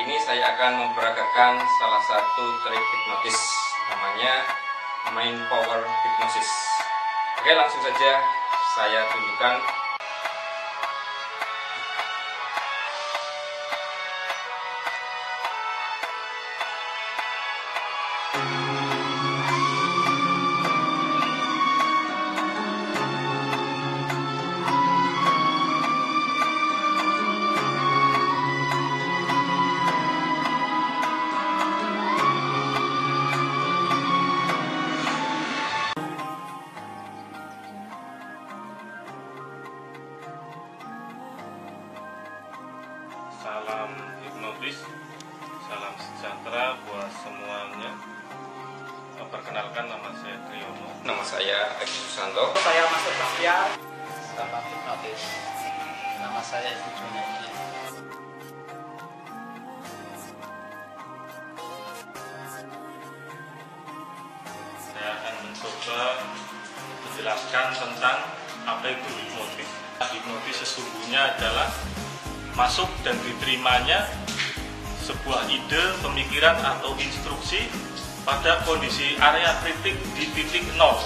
ini saya akan memperagakan salah satu trik hipnotis, namanya Mind Power Hypnosis. Oke, langsung saja saya tunjukkan. Salam hipnotis, salam sejahtera buat semuanya. Perkenalkan, nama saya Triyono. Nama saya Egi Susanto. Saya Mas Sebastian. Salam hipnotis. Nama saya Junaidi. Saya akan mencoba menjelaskan tentang apa itu hipnotis. Hipnotis sesungguhnya adalah masuk dan diterimanya sebuah ide, pemikiran atau instruksi pada kondisi area kritik di titik nol.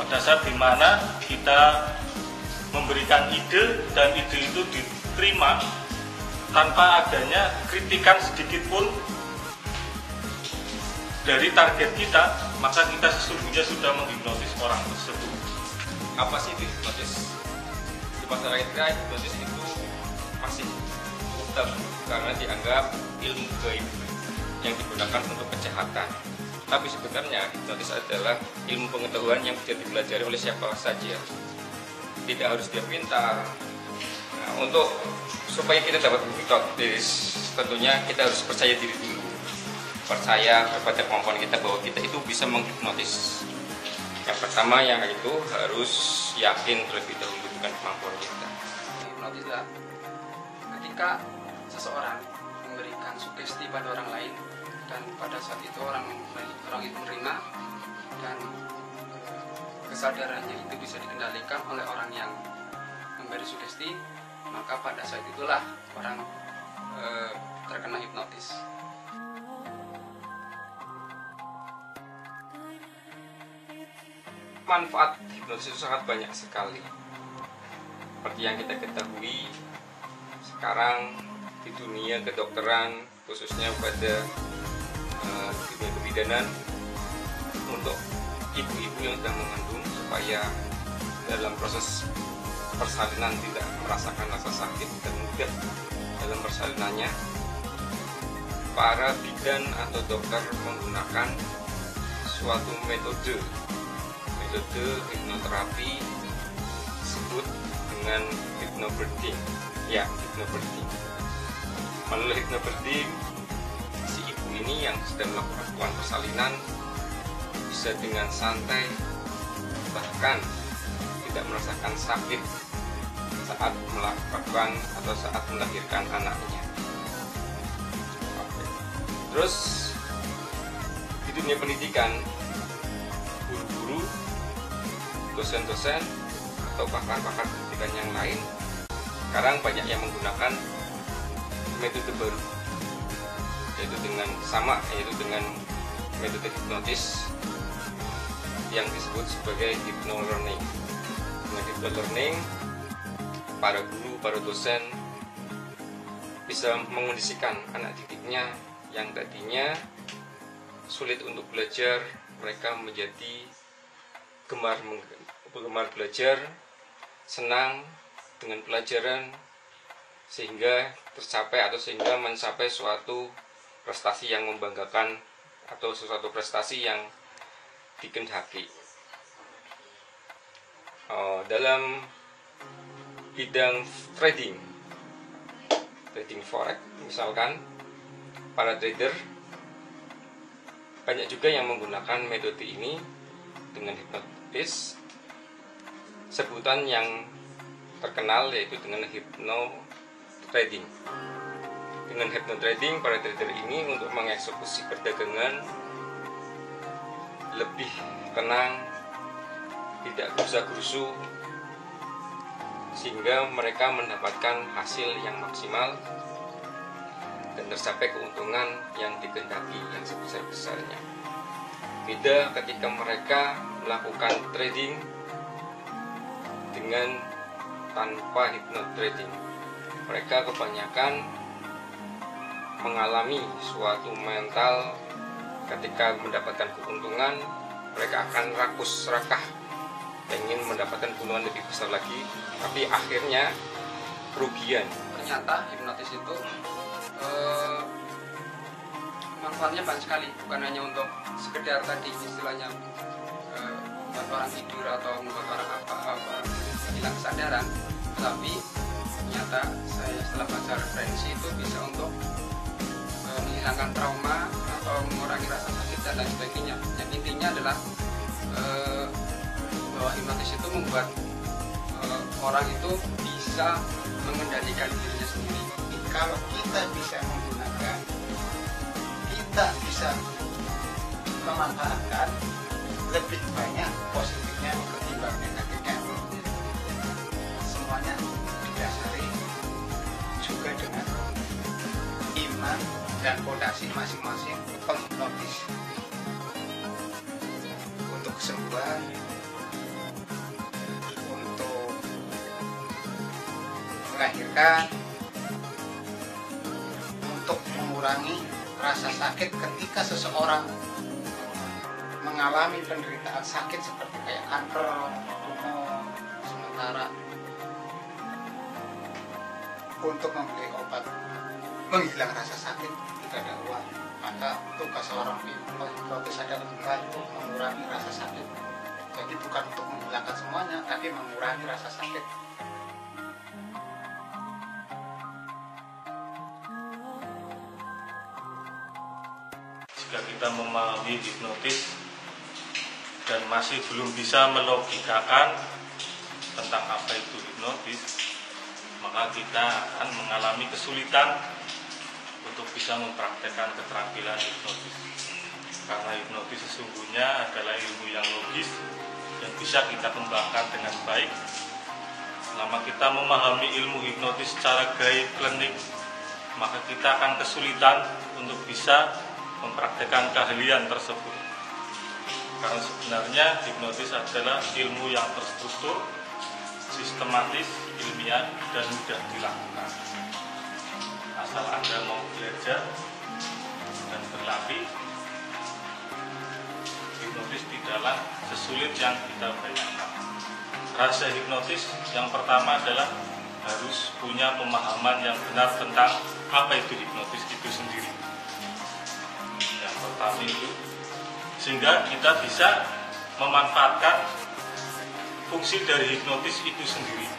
Pada saat dimana kita memberikan ide dan ide itu diterima tanpa adanya kritikan sedikit pun dari target kita, maka kita sesungguhnya sudah menghipnotis orang tersebut. Apa sih itu hipnotis? Di masyarakat kita, hipnotis itu masih cukup tabu karena dianggap ilmu gaib yang digunakan untuk kejahatan. Tapi sebenarnya hipnotis adalah ilmu pengetahuan yang bisa dipelajari oleh siapa saja. Tidak harus dia pintar. Nah, untuk supaya kita dapat hipnotis, tentunya kita harus percaya diri dulu. Percaya kepada kemampuan kita bahwa kita itu bisa menghipnotis. Yang pertama yang itu harus yakin terlebih dahulu dengan kemampuan kita. Hipnotis adalah ketika seseorang memberikan sugesti pada orang lain dan pada saat itu orang itu menerima dan kesadarannya itu bisa dikendalikan oleh orang yang memberi sugesti, maka pada saat itulah orang terkena hipnotis. Manfaat hipnotis itu sangat banyak sekali. Seperti yang kita ketahui sekarang di dunia kedokteran, khususnya pada dunia kebidanan, untuk ibu-ibu yang sedang mengandung supaya dalam proses persalinan tidak merasakan rasa sakit dan mudah dalam persalinannya, para bidan atau dokter menggunakan suatu metode hipnoterapi disebut dengan hypnobirthing. Ya, hypnobirthing. Melalui hypnobirthing, si ibu ini yang sedang melakukan persalinan bisa dengan santai, bahkan tidak merasakan sakit saat melakukan atau saat melahirkan anaknya. Terus di dunia pendidikan, guru-guru, dosen-dosen atau pakar-pakar pendidikan yang lain sekarang banyak yang menggunakan metode baru, yaitu dengan metode hipnotis yang disebut sebagai hypno-learning. Dengan hypno-learning, para guru, para dosen bisa mengondisikan anak didiknya yang tadinya sulit untuk belajar, mereka menjadi gemar belajar, senang dengan pelajaran, sehingga mencapai suatu prestasi yang membanggakan atau suatu prestasi yang dikehendaki. Dalam bidang trading forex misalkan, para trader banyak juga yang menggunakan metode ini dengan hipnotis. Sebutan yang terkenal yaitu dengan hypno trading. Dengan hypno trading, para trader ini untuk mengeksekusi perdagangan lebih tenang, tidak gerusa-gerusu, sehingga mereka mendapatkan hasil yang maksimal dan tercapai keuntungan yang dikehendaki yang sebesar-besarnya. Beda ketika mereka melakukan trading dengan tanpa hypnotrading. Mereka kebanyakan mengalami suatu mental ketika mendapatkan keuntungan, mereka akan rakus serakah, ingin mendapatkan keuntungan lebih besar lagi, tapi akhirnya kerugian. Ternyata hipnotis itu manfaatnya banyak sekali, bukan hanya untuk sekedar tadi istilahnya membuat orang tidur atau membuat orang apa hilang kesadaran, tetapi ternyata saya setelah baca referensi itu bisa untuk menghilangkan trauma atau mengurangi rasa sakit dan lain sebagainya. Yang intinya adalah bahwa hipnotis itu membuat orang itu bisa mengendalikan dirinya sendiri. Kalau kita bisa menggunakan, kita bisa memanfaatkan, lebih banyak positifnya ketimbang negatifnya. Semuanya didasari juga dengan iman dan fondasi masing-masing penghipnotis. Untuk kesembuhan, untuk melahirkan, untuk mengurangi rasa sakit ketika seseorang mengalami penderitaan sakit seperti kayak kanker, tumor, sementara untuk membeli obat menghilang rasa sakit tidak ada uang, maka tugas seorang hipnotis adalah membantu mengurangi rasa sakit. Jadi bukan untuk menghilangkan semuanya, tapi mengurangi rasa sakit. Jika kita memahami hipnotis dan masih belum bisa melogikakan tentang apa itu hipnotis, maka kita akan mengalami kesulitan untuk bisa mempraktekkan keterampilan hipnotis. Karena hipnotis sesungguhnya adalah ilmu yang logis yang bisa kita kembangkan dengan baik. Selama kita memahami ilmu hipnotis secara gaib klinik, maka kita akan kesulitan untuk bisa mempraktekkan keahlian tersebut. Karena sebenarnya hipnotis adalah ilmu yang terstruktur, sistematis, ilmiah, dan mudah dilakukan. Asal Anda mau belajar dan berlatih, hipnotis tidaklah sesulit yang kita bayangkan. Rahasia hipnotis yang pertama adalah harus punya pemahaman yang benar tentang apa itu hipnotis itu sendiri. Yang pertama itu, sehingga kita bisa memanfaatkan fungsi dari hipnotis itu sendiri.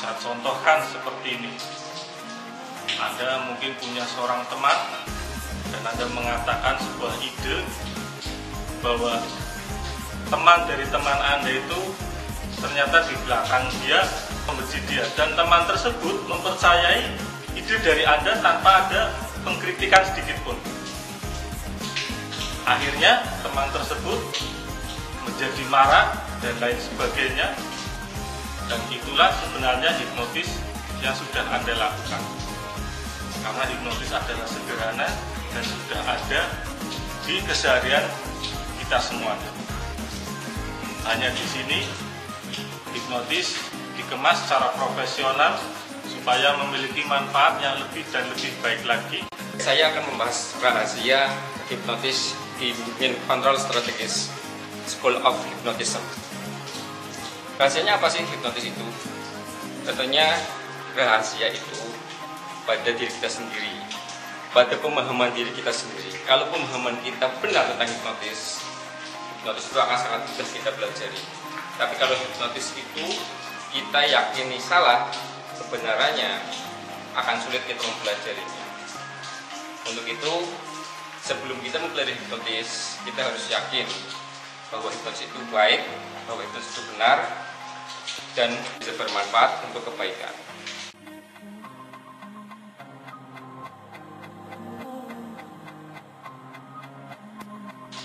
Saya contohkan seperti ini. Anda mungkin punya seorang teman dan Anda mengatakan sebuah ide bahwa teman dari teman Anda itu ternyata di belakang dia membenci dia, dan teman tersebut mempercayai ide dari Anda tanpa ada pengkritikan sedikit pun. Akhirnya teman tersebut menjadi marah dan lain sebagainya, dan itulah sebenarnya hipnotis yang sudah Anda lakukan. Karena hipnotis adalah sederhana dan sudah ada di keseharian kita semuanya. Hanya di sini hipnotis dikemas secara profesional supaya memiliki manfaat yang lebih dan lebih baik lagi. Saya akan membahas rahasia hipnotis di Mind Control Strategies School of Hypnotism. Rahasianya apa sih hipnotis itu? Tentunya rahasia itu pada diri kita sendiri, pada pemahaman diri kita sendiri. Kalau pemahaman kita benar tentang hipnotis itu akan sangat mudah kita pelajari. Tapi kalau hipnotis itu kita yakini salah, kebenarannya akan sulit kita mempelajarinya. Untuk itu, sebelum kita mempelajari hipnotis, kita harus yakin bahwa hipnotis itu baik, bahwa hipnotis itu benar, dan bisa bermanfaat untuk kebaikan.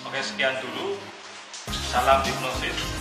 Oke, sekian dulu. Salam hipnosis.